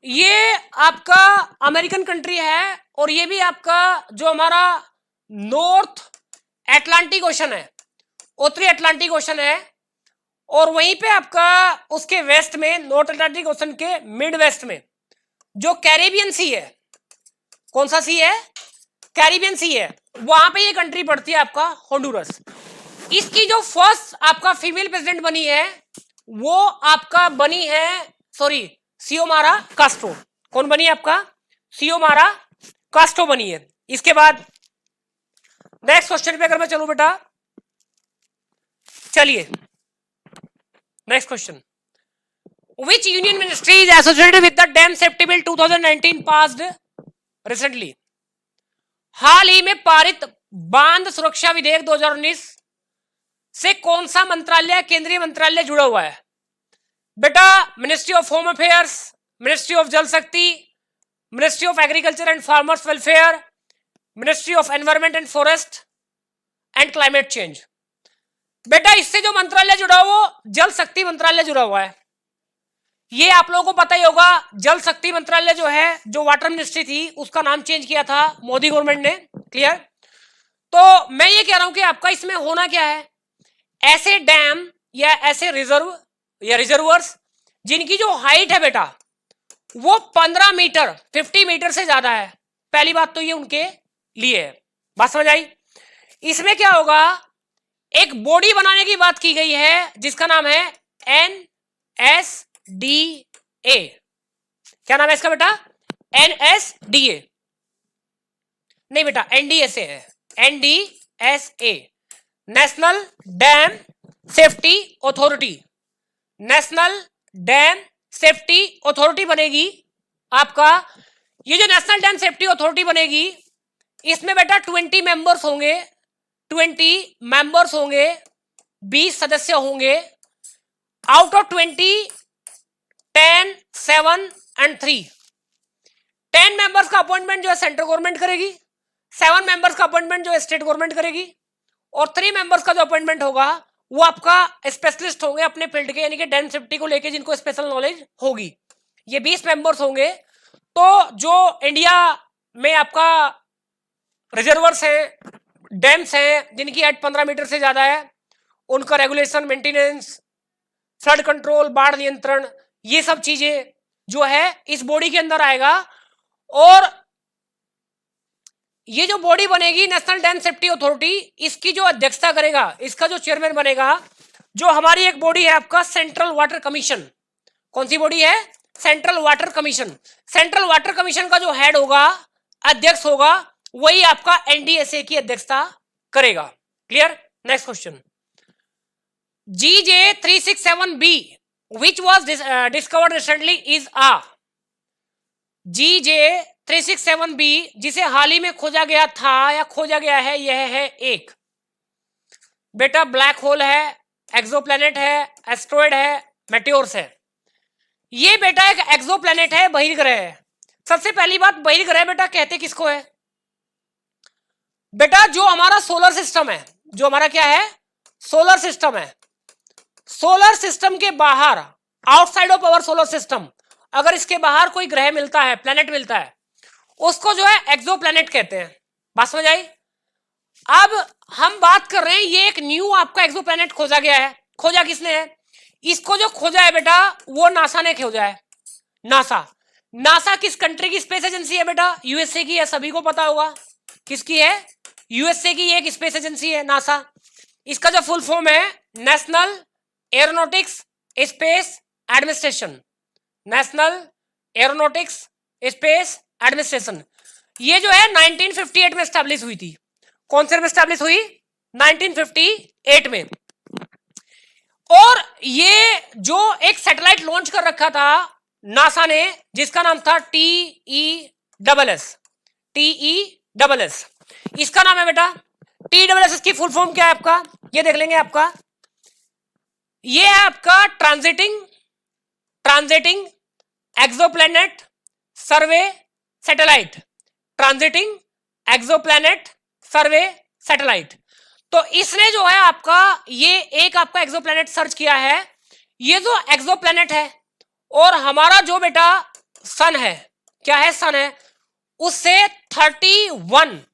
ये आपका अमेरिकन कंट्री है और ये भी आपका जो हमारा नॉर्थ अटलांटिक ओशन है, उत्तरी अटलांटिक ओशन है, और वहीं पे आपका उसके वेस्ट में, नॉर्थ अटलांटिक ओशन के मिड वेस्ट में जो कैरिबियन सी है, कौन सा सी है? कैरिबियन सी है, वहां पे ये कंट्री पड़ती है आपका होंडुरस। इसकी जो फर्स्ट आपका फीमेल प्रेसिडेंट बनी है वो आपका बनी है, सॉरी, सियोमारा कास्ट्रो। कौन बनी है आपका? सियोमारा कास्ट्रो बनी है। इसके बाद नेक्स्ट क्वेश्चन पे अगर मैं चलूं बेटा, चलिए next question. Which union ministry is associated with the Dam Safety Bill 2019 passed recently? हाल ही में पारित बांध सुरक्षा विधेयक 2019 से कौन सा मंत्रालय, केंद्रीय मंत्रालय जुड़ा हुआ है? बेटा ministry of home affairs, ministry of जल शक्ति, ministry of agriculture and farmers welfare, ministry of environment and forest and climate change. बेटा इससे जो मंत्रालय जुड़ा हुआ वो जल शक्ति मंत्रालय जुड़ा हुआ है। ये आप लोगों को पता ही होगा, जल शक्ति मंत्रालय जो है, जो वाटर मिनिस्ट्री थी, उसका नाम चेंज किया था मोदी गवर्नमेंट ने। क्लियर? तो मैं ये कह रहा हूं कि आपका इसमें होना क्या है, ऐसे डैम या ऐसे रिजर्व या रिजर्वर्स जिनकी जो हाइट है बेटा वो 15 मीटर 50 मीटर से ज्यादा है। पहली बात तो ये उनके लिए है। बात समझ आई? इसमें क्या होगा, एक बॉडी बनाने की बात की गई है जिसका नाम है NSDA। क्या नाम है इसका बेटा? NSDA नहीं बेटा, NDSA है। NDSA, national dam safety authority. National dam safety authority बनेगी आपका। ये जो नेशनल डैम सेफ्टी अथॉरिटी बनेगी, इसमें बेटा 20 मेंबर्स होंगे, 20 मेंबर्स होंगे, 20 सदस्य होंगे। Out of 20, 10, 7 and 3। 10 मेंबर्स का अपॉइंटमेंट जो है सेंट्रल गवर्नमेंट करेगी, 7 मेंबर्स का अपॉइंटमेंट जो है स्टेट गवर्नमेंट करेगी, और 3 मेंबर्स का जो अपॉइंटमेंट होगा वो आपका स्पेशलिस्ट होंगे अपने फील्ड के, यानी कि डैम सेफ्टी को लेके जिनको स्पेशल नॉलेज होगी। ये 20 मेंबर्स होंगे। तो जो इंडिया में आपका रिजर्वर्स हैं, डैम्स हैं जिनकी हाइट 15 मीटर से ज्यादा है, उनका रेगुलेशन, मेंटेनेंस, फ्लड कंट्रोल, बाढ़ नियंत्रण, ये सब चीजें जो है इस बॉडी के अंदर आएगा। और ये जो बॉडी बनेगी नेशनल डैम सेफ्टी अथॉरिटी, इसकी जो अध्यक्षता करेगा, इसका जो चेयरमैन बनेगा, जो हमारी एक बॉडी है आपका सेंट्रल वाटर कमीशन। कौन सी बॉडी है? Central water commission. Central water commission का जो हेड होगा, अध्यक्ष होगा, वही आपका NDSA की अध्यक्षता करेगा। Clear? Next question. GJ367b which was discovered recently is a GJ367b जिसे हाल ही में खोजा गया था या खोजा गया है, यह है एक बेटा ब्लैक होल है, एक्सोप्लैनेट है, एस्ट्रॉयड है, मेटियोर्स है। ये बेटा एक एक्सोप्लैनेट है, बहिर्ग्रह है। सबसे पहली बात, बहिर्ग्रह बेटा कहते किसको है? बेटा जो हमारा सोलर सिस्टम है, जो हमारा क्या है, सोलर सिस्टम है, सोलर सिस्टम के बाहर, outside of our solar system, अगर इसके बाहर कोई ग्रह मिलता है, प्लेनेट मिलता है, उसको जो है एक्सोप्लैनेट कहते हैं। बात समझ आई? अब हम बात कर रहे हैं, ये एक न्यू आपका एक्सोप्लैनेट खोजा गया है। खोजा किसने है? इसको जो खोजा है बेटा वो नासा ने खोजा है। नासा, नासा किस कंट्री की स्पेस एजेंसी है बेटा? यूएसए की है, सभी को पता होगा। किसकी है? यूएसए की एक स्पेस एजेंसी है नासा। इसका जो फुल फॉर्म है national aeronautics space administration, national aeronautics space administration, ये जो है 1958 में स्टैब्लिश हुई थी। कौन से में स्टैब्लिश हुई? 1958 में। और ये जो एक सैटेलाइट लॉन्च कर रखा था नासा ने, जिसका नाम था TESS, TESS, इसका नाम है बेटा TESS। की फुल फॉर्म क्या है आपका? ये देख लेंगे आपका, ये है आपका ट्रांजिटिंग एक्सोप्लैनेट सर्वे सैटेलाइट, ट्रांजिटिंग एक्सोप्लैनेट सर्वे सैटेलाइट। तो इसने जो है आपका ये एक आपका एक्सोप्लैनेट सर्च किया है। ये जो एक्सोप्लैनेट है और हमारा जो बेटा सन है, क्या है? सन है, उससे 31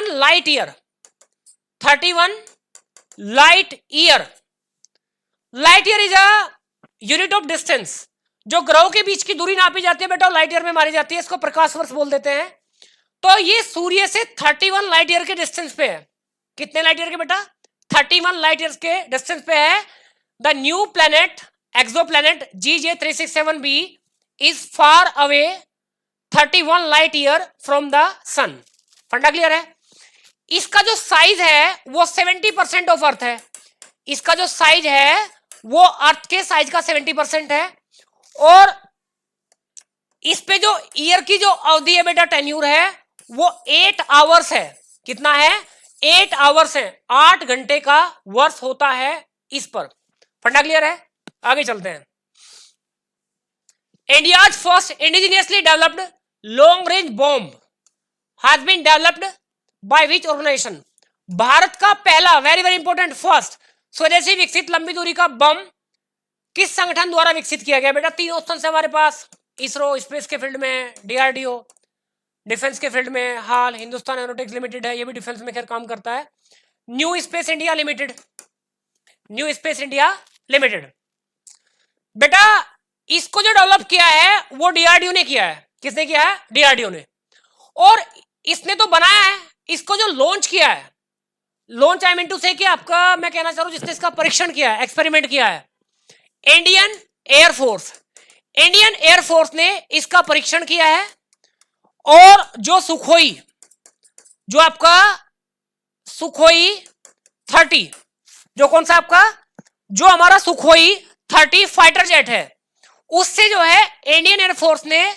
light year, 31 light year is a unit of distance. जो ग्रहों के बीच की दूरी नापी जाती है बेटा, लाइट ईयर में मारी जाती है, इसको प्रकाश वर्ष बोल देते हैं। तो ये सूर्य से 31 लाइट ईयर के डिस्टेंस पे है। कितने लाइट ईयर के बेटा? 31 लाइट ईयर के डिस्टेंस पे है। The new planet exoplanet GJ367b is far away 31 light year from the sun. फंडा क्लियर है? इसका जो साइज है वो 70% ऑफ अर्थ है। इसका जो साइज है वो अर्थ के साइज का 70% है। और इस पे जो ईयर की जो अवधि है बेटा, टेन्यूर है, वो 8 आवर्स है। कितना है? 8 आवर्स है। 8 घंटे का वर्ष होता है इस पर। फंडा क्लियर है? आगे चलते हैं। India's first indigenously developed long range bomb has been developed by which organisation? Bharat का पहला, वेरी वेरी इंपॉर्टेंट, फर्स्ट स्वदेशी विकसित लंबी दूरी का बम किस संगठन द्वारा विकसित किया गया? बेटा 3 ऑप्शन है हमारे पास। इसरो स्पेस के फील्ड में, DRDO डिफेंस के फील्ड में, हाल हिंदुस्तान एरोनॉटिक्स लिमिटेड है, ये भी डिफेंस में खैर काम करता है। New space India limited, new space India limited. बेटा इसको जो डेवलप किया है वो DRDO ने किया है। किसने किया है? DRDO ने। और इसने तो बनाया है, इसको जो लॉन्च किया है, लॉन्च आई मीन टू से कि आपका, मैं कहना चाह रहा हूं जिसने इसका परीक्षण किया है, एक्सपेरिमेंट किया है, इंडियन एयरफोर्स। इंडियन एयरफोर्स ने इसका परीक्षण किया है। और जो सुखोई, जो आपका सुखोई 30, जो कौन सा आपका, जो हमारा सुखोई 30 फाइटर जेट है, उससे जो है इंडियन एयरफोर्स ने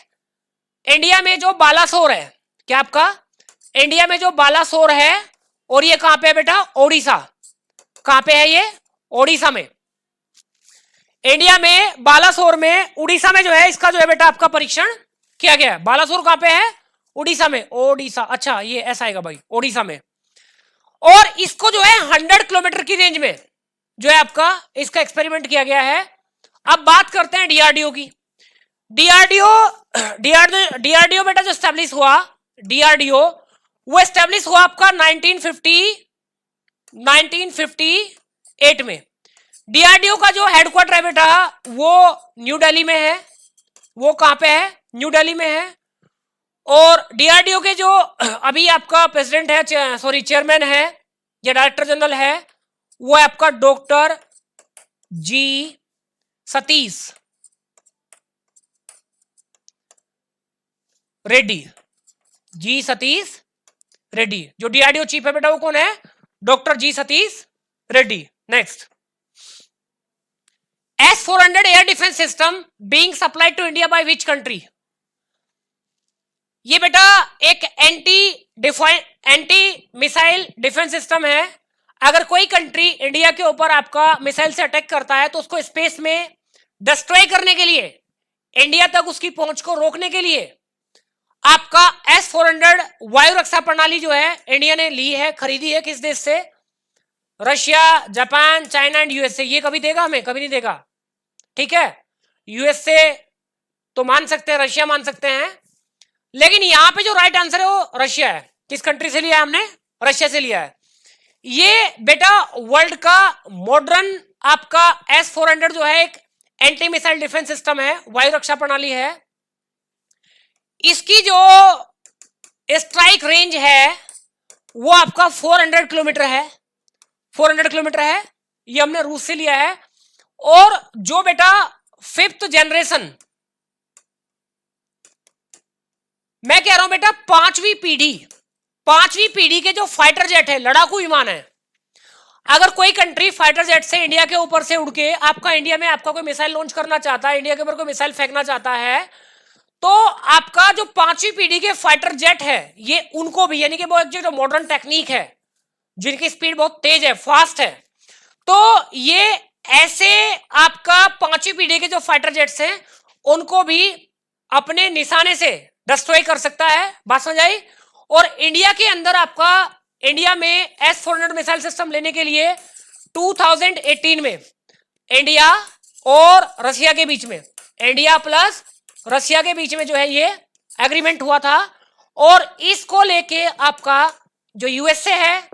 इंडिया में जो बालासोर है, क्या आपका इंडिया में जो बालासोर है, और ये कहां पे है बेटा? ओडिशा। कहां पे है ये? ओडिशा में। इंडिया में बालासोर में, उड़ीसा में जो है इसका जो है बेटा आपका परीक्षण किया गया है। बालासोर कहां पे है? उड़ीसा में। ओडिशा, अच्छा ये ऐसा आएगा भाई, ओडिशा में। और इसको जो है 100 किलोमीटर की रेंज में जो है आपका इसका एक्सपेरिमेंट किया गया है। अब बात करते हैं DRDO की। DRDO बेटा जो स्टैब्लिश हुआ, DRDO वो स्टैब्लिश हुआ आपका 1958 में। DRDO का जो हेडक्वार्टर है बेटा वो न्यू दिल्ली में है। वो कहां पे है? न्यू दिल्ली में है। और DRDO के जो अभी आपका प्रेसिडेंट है, सॉरी चेयरमैन है या डायरेक्टर जनरल है, वो है आपका doctor G Satish Reddy. G Satish Reddy. जो DRDO चीफ है बेटा वो कौन है? Doctor G Satish Reddy. Next, S-400 air defence system being supplied to India by which country? ये बेटा एक एंटी मिसाइल डिफेंस सिस्टम है। अगर कोई कंट्री इंडिया के ऊपर आपका मिसाइल से अटैक करता है तो उसको स्पेस में डिस्ट्रॉय करने के लिए, इंडिया तक उसकी पहुंच को रोकने के लिए आपका S-400 वायु रक्षा प्रणाली जो है इंडिया ने ली है, खरीदी है। किस देश से? Russia, Japan, China and USA। ये कभी देगा हमें? कभी नहीं देगा। ठीक है, USA तो मान सकते हैं, रशिया मान सकते हैं, लेकिन यहां पे जो राइट आंसर है वो रशिया है। किस कंट्री से लिया है हमने? रशिया से लिया है। ये बेटा वर्ल्ड का मॉडर्न आपका S-400 जो है एक एंटी मिसाइल डिफेंस सिस्टम है, वायु रक्षा प्रणाली है। इसकी जो स्ट्राइक रेंज है वो आपका 400 किलोमीटर है। 400 किलोमीटर है। ये हमने रूस से लिया है। और जो बेटा 5th जनरेशन, मैं कह रहा हूं बेटा पांचवी पीढ़ी के जो फाइटर जेट है, लड़ाकू विमान है, अगर कोई कंट्री फाइटर जेट से इंडिया के ऊपर से उड़ के आपका इंडिया में आपका कोई मिसाइल लॉन्च करना चाहता है, इंडिया के ऊपर कोई मिसाइल फेंकना चाहता है, तो आपका जो पांचवी पीढ़ी के फाइटर जेट है ये उनको भी, यानी कि वो एक जो मॉडर्न टेक्निक है, जिनकी स्पीड बहुत तेज है, फास्ट है, तो ये ऐसे आपका पांचवी पीढ़ी के जो फाइटर जेट्स हैं उनको भी अपने निशाने से डिस्ट्रॉय कर सकता है। बात समझ आई? और इंडिया के अंदर आपका, इंडिया में S-400 मिसाइल सिस्टम लेने के लिए 2018 में इंडिया और रशिया के बीच में, इंडिया प्लस रशिया के बीच में जो है ये एग्रीमेंट हुआ था, और इसको लेके आपका जो यूएसए है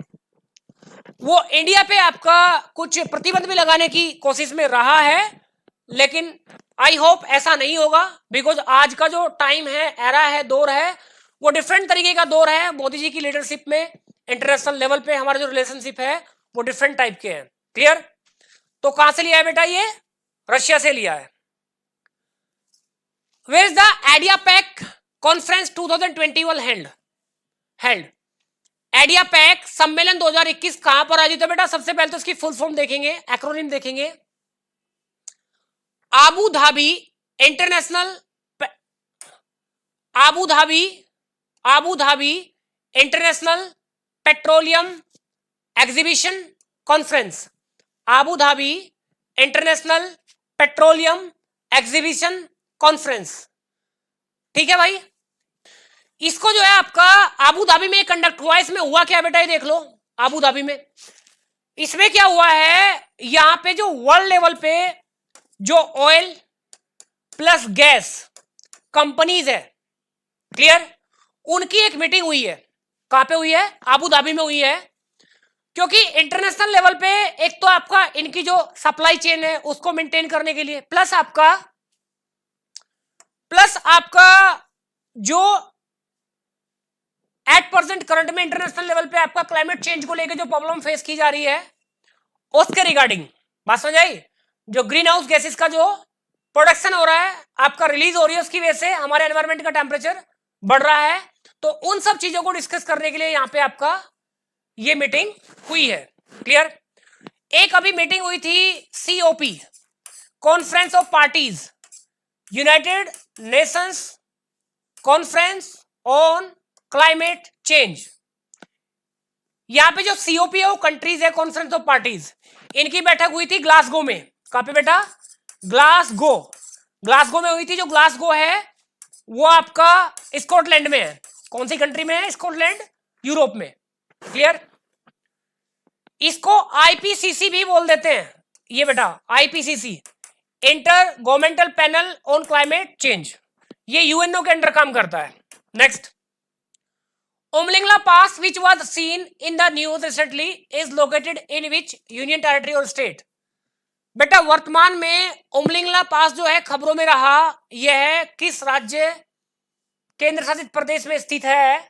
वो इंडिया पे आपका कुछ प्रतिबंध भी लगाने की कोशिश में रहा है, लेकिन आई होप ऐसा नहीं होगा, बिकॉज आज का जो टाइम है, एरा है, दौर है, वो डिफरेंट तरीके का दौर है। मोदी जी की लीडरशिप में इंटरनेशनल लेवल पे हमारा जो रिलेशनशिप है वो डिफरेंट टाइप के हैं। क्लियर? तो कहां से लिया है बेटा? ये रशिया से लिया है। Where is the ADIPEC conference 2021 held? ADIPEC सम्मेलन 2021 कहां पर आयोजित है बेटा? सबसे पहले तो इसकी फुल फॉर्म देखेंगे, एक्रोनिम देखेंगे। Abu Dhabi international petroleum exhibition conference. Abu Dhabi international petroleum exhibition conference. ठीक है भाई, इसको जो है आपका आबू धाबी में कंडक्ट हुआ। इसमें हुआ क्या बेटा? ये देख लो, आबू धाबी में इसमें क्या हुआ है, यहां पे जो वर्ल्ड लेवल पे जो ऑयल प्लस गैस कंपनीज है, क्लियर, उनकी एक मीटिंग हुई है। कहां पे हुई है? आबू धाबी में हुई है। क्योंकि इंटरनेशनल लेवल पे एक तो आपका इनकी जो सप्लाई चेन है उसको मेंटेन करने के लिए, प्लस आपका जो एट प्रेजेंट करंट में इंटरनेशनल लेवल पे आपका क्लाइमेट चेंज को लेकर जो प्रॉब्लम फेस की जा रही है उसके रिगार्डिंग। बात समझ आई? जो ग्रीन हाउस गैसेस का जो प्रोडक्शन हो रहा है, आपका रिलीज हो रही है, उसकी वजह से हमारे एनवायरमेंट का टेम्परेचर बढ़ रहा है। तो उन सब चीजों को डिस्कस करने के लिए यहां पे आपका ये मीटिंग हुई है। क्लियर? एक अभी मीटिंग हुई थी COP, conference of parties, United Nations conference on climate change. यहां पे जो COP है वो कंट्रीज है, कॉन्फ्रेंस ऑफ पार्टीज, इनकी बैठक हुई थी ग्लासगो में। कहां पे बेटा? ग्लासगो में हुई थी। जो ग्लासगो है वो आपका स्कॉटलैंड में है। कौन सी कंट्री में है? स्कॉटलैंड, यूरोप में। क्लियर? इसको IPCC भी बोल देते हैं। ये बेटा IPCC, inter governmental panel on climate change, ये UNO के अंडर काम करता है। Next, Umlingla Pass, which was seen in the news recently, is located in which union territory or state? बेटा वर्तमान में उमलिंगला पास जो है खबरों में रहा, यह है किस राज्य केंद्र शासित प्रदेश में स्थित है?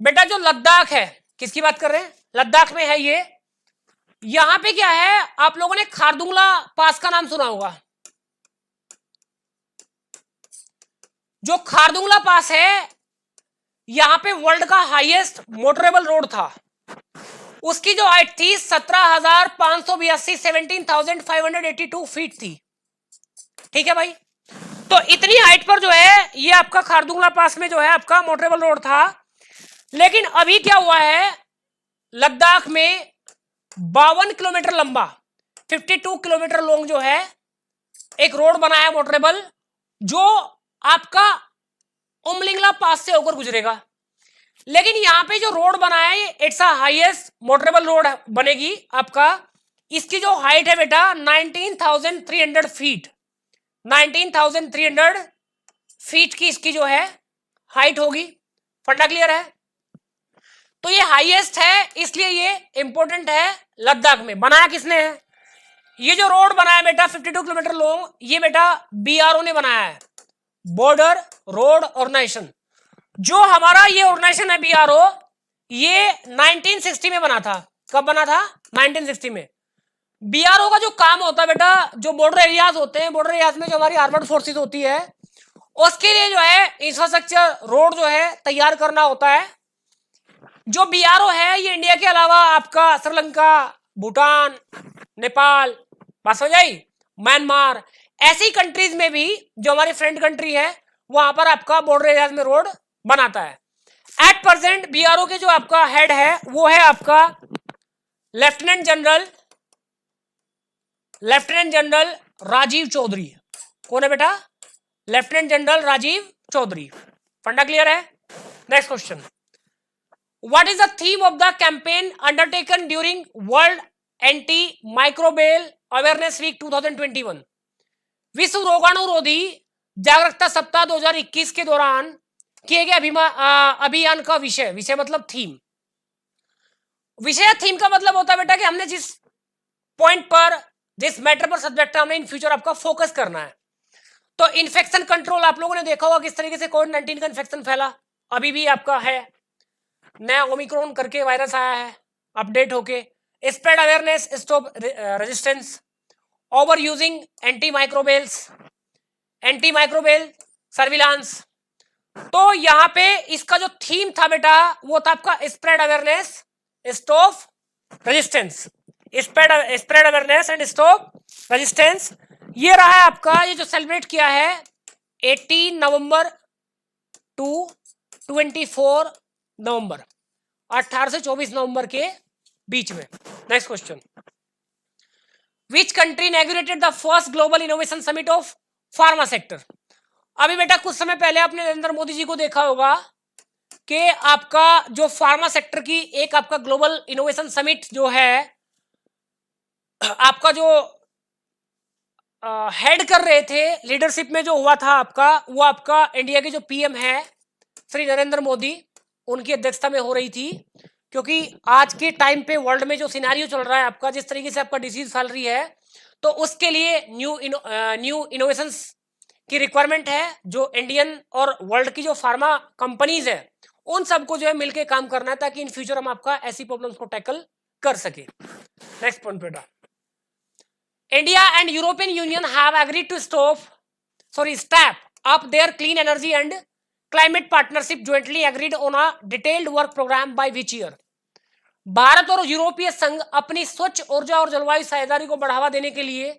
बेटा जो लद्दाख है, किसकी बात कर रहे हैं? लद्दाख में है ये। यहां पे क्या है, आप लोगों ने खारदुंगला पास का नाम सुना होगा। जो खारदुंगला पास है, यहां पे वर्ल्ड का हाईएस्ट मोटरेबल रोड था। उसकी जो हाइट थी 17,582 17,582 फीट थी। ठीक है भाई? तो इतनी हाइट पर जो है ये आपका खारदुंगला पास में जो है आपका मोटरेबल रोड था। लेकिन अभी क्या हुआ है, लद्दाख में 52 किलोमीटर लंबा, 52 किलोमीटर लॉन्ग जो है एक रोड बना है मोटरेबल, जो आपका उमलिंगला पास से होकर गुजरेगा। लेकिन यहां पे जो रोड बना है ये it's a highest motorable road बनेगी आपका। इसकी जो हाइट है बेटा 19,300 फीट, 19,300 फीट की इसकी जो है हाइट होगी। फंडा क्लियर है? तो ये हाईएस्ट है, इसलिए ये इंपॉर्टेंट है। लद्दाख में बनाया किसने है? ये जो रोड बनाया बेटा 52 किलोमीटर लॉन्ग, ये बेटा BRO ने बनाया है, बॉर्डर रोड ऑर्गेनाइजेशन। जो हमारा ये ऑर्गेनाइजेशन है BRO, ये 1960 में बना था। कब बना था? 1960 में। बीआरओ का जो काम होता है बेटा, जो बॉर्डर एरियाज होते हैं, बॉर्डर एरियाज में जो हमारी आर्मड फोर्सेस होती है, उसके लिए जो है इंफ्रास्ट्रक्चर रोड जो है तैयार करना होता है। जो बीआरओ है ये इंडिया के अलावा आपका श्रीलंका, भूटान, नेपाल, बात समझ आई, म्यांमार, ऐसी कंट्रीज में भी जो हमारी फ्रेंड कंट्री है वहां पर आपका बॉर्डर एरियाज में रोड बनाता है। एट प्रेजेंट बीआरओ के जो आपका हेड है वो है आपका लेफ्टिनेंट जनरल राजीव चौधरी। कौन है बेटा? Lieutenant general Rajeev Chaudhary. फंडा क्लियर है? Next question, what is the theme of the campaign undertaken during world anti microbial awareness week 2021? विश्व रोगाणुरोधी जागरूकता सप्ताह 2021 के दौरान किए गए अभियान का विषय मतलब थीम। विषय थीम का मतलब होता है बेटा कि हमने जिस पॉइंट पर, जिस मैटर पर सब्जेक्ट हमने इन फ्यूचर आपका फोकस करना है। तो इन्फेक्शन कंट्रोल आप लोगों ने देखा होगा किस तरीके से कोविड-19 का इन्फेक्शन फैला, अभी भी आपका है, नया ओमिक्रॉन करके वायरस आया है अपडेट होके, spread awareness, stop resistance, over using antimicrobial surveillance. तो यहां पे इसका जो थीम था बेटा वो था आपका spread awareness, stop resistance, spread awareness and stop resistance. ये रहा है आपका, ये जो सेलिब्रेट किया है 18 नवंबर टू 24 नवंबर, 18 से 24 नवंबर के बीच में। Next question, which country inaugurated the first global innovation summit of pharma sector? अभी बेटा कुछ समय पहले आपने नरेंद्र मोदी जी को देखा होगा कि आपका जो फार्मा सेक्टर की एक आपका ग्लोबल इनोवेशन समिट जो है आपका जो हेड कर रहे थे, लीडरशिप में जो हुआ था आपका, वो आपका इंडिया के जो पीएम है श्री नरेंद्र मोदी, उनकी अध्यक्षता में हो रही थी। क्योंकि आज के टाइम पे वर्ल्ड में जो सिनारियो चल रहा है आपका, जिस तरीके से आपका डिसीज फैल रही है, तो उसके लिए न्यू इनोवेशंस की रिक्वायरमेंट है। जो इंडियन और वर्ल्ड की जो फार्मा कंपनीज है उन सबको जो है मिलकर काम करना है ताकि इन फ्यूचर हम आपका ऐसी प्रॉब्लम्स को टैकल कर सके। नेक्स्ट पॉइंट बेटा, India and European Union have agreed to step up their clean energy and climate partnership jointly agreed on a detailed work program by which year? Bharat और यूरोपीय संघ अपनी स्वच्छ ऊर्जा और जलवायु साझेदारी को बढ़ावा देने के लिए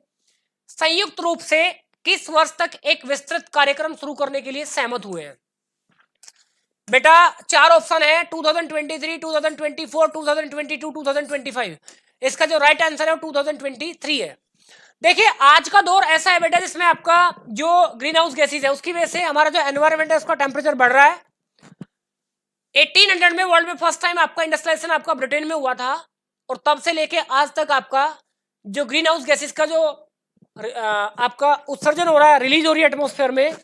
संयुक्त रूप से किस वर्ष तक एक विस्तृत कार्यक्रम शुरू करने के लिए सहमत हुए हैं? बेटा 4 ऑप्शन है, 2023, 2024, 2022, 2025। इसका जो राइट आंसर है वो 2023 है। देखिए आज का दौर ऐसा है बेटा जिसमें आपका जो ग्रीन हाउस गैसेज है उसकी वजह से हमारा जो एनवायरनमेंट है उसका टेम्परेचर बढ़ रहा है। 1800 में वर्ल्ड में फर्स्ट टाइम आपका इंडस्ट्रियलाइजेशन आपका ब्रिटेन में हुआ था, और तब से लेके आज तक आपका जो ग्रीन हाउस गैसेज का जो आपका उत्सर्जन हो रहा है, रिलीज हो रही है एटमोस्फेयर में,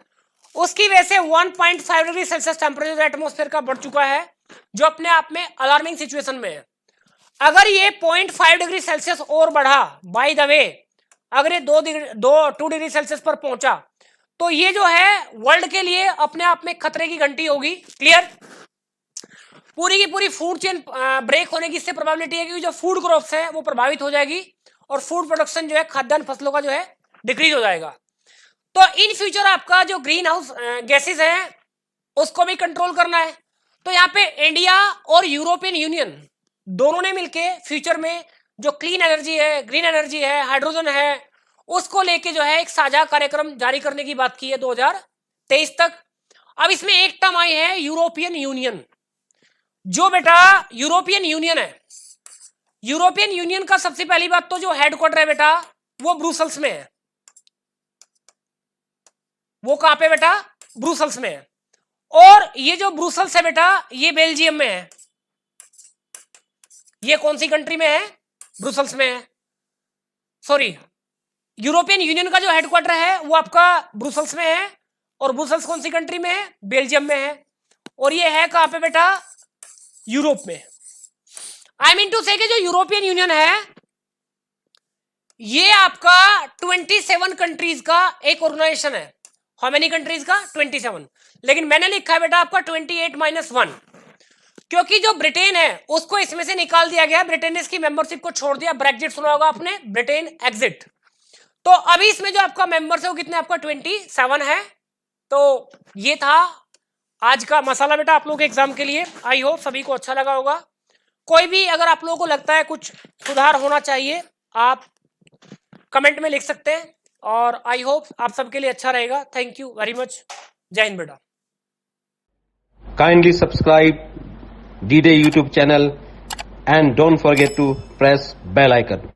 उसकी वजह से 1.5 डिग्री सेल्सियस टेम्परेचर एटमोस्फेयर का बढ़ चुका है, जो अपने आप में अलार्मिंग सिचुएशन में है। अगर ये 0.5 डिग्री सेल्सियस और बढ़ा, बाय द वे अगर ये 2 डिग्री सेल्सियस पर पहुंचा, तो ये जो है वर्ल्ड के लिए अपने आप में खतरे की घंटी होगी। क्लियर? पूरी की पूरी फूड चेन ब्रेक होने की इससे प्रोबेबिलिटी है, क्योंकि जो फूड क्रॉप्स है वो प्रभावित हो जाएगी और फूड प्रोडक्शन जो है खाद्यान्न फसलों का जो है डिक्रीज हो जाएगा। तो इन फ्यूचर आपका जो ग्रीन हाउस गैसेज है उसको भी कंट्रोल करना है। तो यहाँ पे इंडिया और यूरोपियन यूनियन दोनों ने मिलके फ्यूचर में जो क्लीन एनर्जी है, ग्रीन एनर्जी है, हाइड्रोजन है, उसको लेके जो है एक साझा कार्यक्रम जारी करने की बात की है 2023 तक। अब इसमें एक टर्म आई है यूरोपियन यूनियन। जो बेटा यूरोपियन यूनियन है, यूरोपियन यूनियन का सबसे पहली बात तो जो हेडक्वार्टर है बेटा वो ब्रुसेल्स में है। वो कहां पे बेटा? ब्रुसेल्स में है। और ये जो ब्रुसेल्स है बेटा ये बेल्जियम में है। ये कौन सी कंट्री में है? ब्रुसेल्स में है। सॉरी, यूरोपियन यूनियन का जो हेडक्वार्टर है वो आपका ब्रुसेल्स में है, और ब्रुसेल्स कौन सी कंट्री में है? बेल्जियम में है। और ये है कहां पे बेटा? यूरोप में। आई मीन टू से कि जो यूरोपियन यूनियन है ये आपका 27 कंट्रीज का एक ऑर्गेनाइजेशन है। हाउ मेनी कंट्रीज का? 27। लेकिन मैंने लिखा है बेटा आपका 28-1, क्योंकि जो ब्रिटेन है उसको इसमें से निकाल दिया गया, ब्रिटेन ने इसकी मेंबरशिप को छोड़ दिया, ब्रेग्जिट सुना होगा आपने, ब्रिटेन एग्जिट। तो अभी इसमें जो आपका मेंबर्स है वो कितने, आपका 27 है। तो ये था आज का मसाला बेटा आप लोगों के एग्जाम के लिए। आई होप सभी को अच्छा लगा होगा। कोई भी अगर आप लोगों को लगता है कुछ सुधार होना चाहिए, आप कमेंट में लिख सकते हैं, और आई होप आप सबके लिए अच्छा रहेगा। Thank you very much. जय हिंद बेटा। Kindly subscribe D-Day YouTube channel and don't forget to press bell icon.